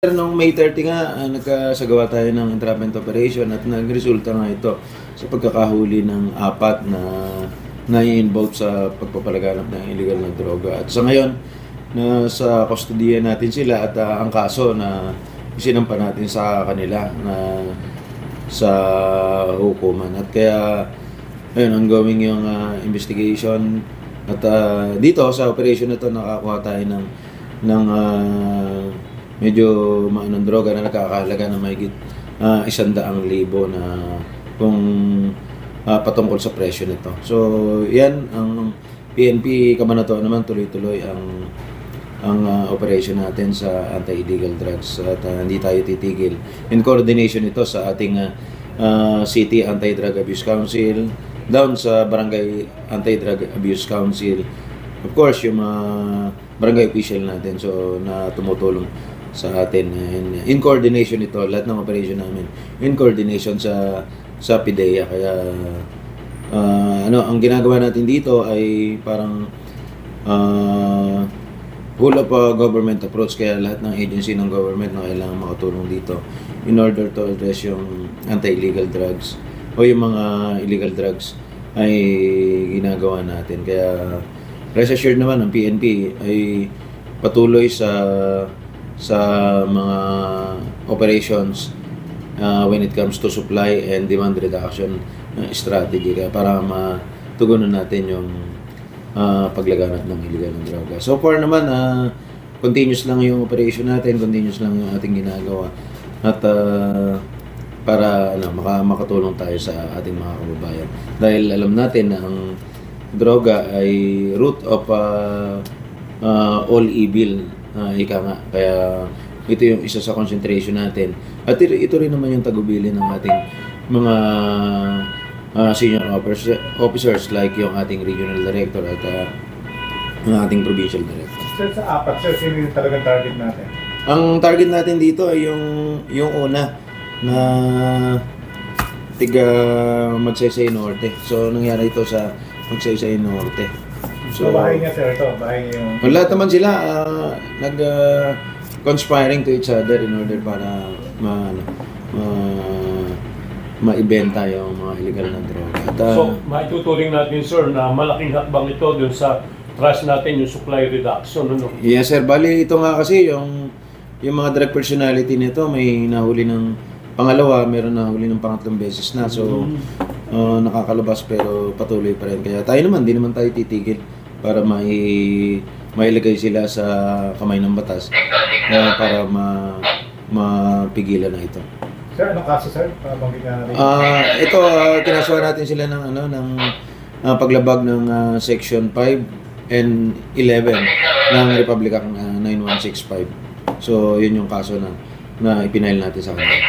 Noong May 30 nga, nagkasagawa tayo ng entrapment operation at nagresulta nga ito sa pagkakahuli ng 4 na involved sa pagpapalaganap ng illegal na droga. At sa ngayon, sa kustodiya natin sila at ang kaso na isinampa natin sa kanila na sa hukuman. At kaya, ayun, ongoing yung investigation. At dito sa operation na ito, nakakuha tayo ng medyo maanong droga na nakakahalaga na mahigit 100,000 na kung patungkol sa presyo nito. So, yan ang PNP Cabanatuan naman tuloy-tuloy ang operation natin sa anti-illegal drugs at hindi tayo titigil. In coordination ito sa ating City Anti-Drug Abuse Council, down sa Barangay Anti-Drug Abuse Council, of course yung barangay official natin so na tumutulong sa atin. And in coordination ito, lahat ng operation namin in coordination sa PIDEA. Kaya ang ginagawa natin dito ay parang whole of government approach, kaya lahat ng agency ng government na kailangan makatulong dito in order to address yung anti-illegal drugs o yung mga illegal drugs ay ginagawa natin. Kaya rest assured naman ang PNP ay patuloy sa mga operations when it comes to supply and demand reduction strategy, kaya para matugunan natin yung paglaganap ng illegal ng droga. So far naman, continuous lang yung operation natin, continuous lang yung ating ginagawa at para makatulong tayo sa ating mga kababayan. Dahil alam natin na ang droga ay root of all evil, ika nga. Kaya ito yung isa sa concentration natin. At ito rin naman yung tagubilin ng ating mga senior officers like yung ating regional director at ang ating provincial director. Sir, sa 4, sir, sino yung talagang target natin? Ang target natin dito ay yung una na tiga Magsaysay Norte. So nangyari ito sa Magsaysay Norte. So bahay niya, sir, ito, bahay niya yung... Lahat naman sila conspiring to each other in order para maibenta yung mga illegal na droga. At, so, maituturing natin, sir, na malaking hakbang ito dun sa trust natin, yung supply reduction. Ano? Yes, sir. Bali, ito nga kasi yung mga drug personality nito may nahuli ng pangalawa, meron nahuli ng pangatlong beses na. So, nakakalabas pero patuloy pa rin. Kaya tayo naman, di naman tayo titigil para mailagay sila sa kamay ng batas para mapigilan na ito. Sir, anong kaso, sir? Banggit na natin. Ito, kinasuhan natin sila ng paglabag ng Section 5 and 11 ng Republic Act 9165. So, yun yung kaso na ipinail natin sa kanila.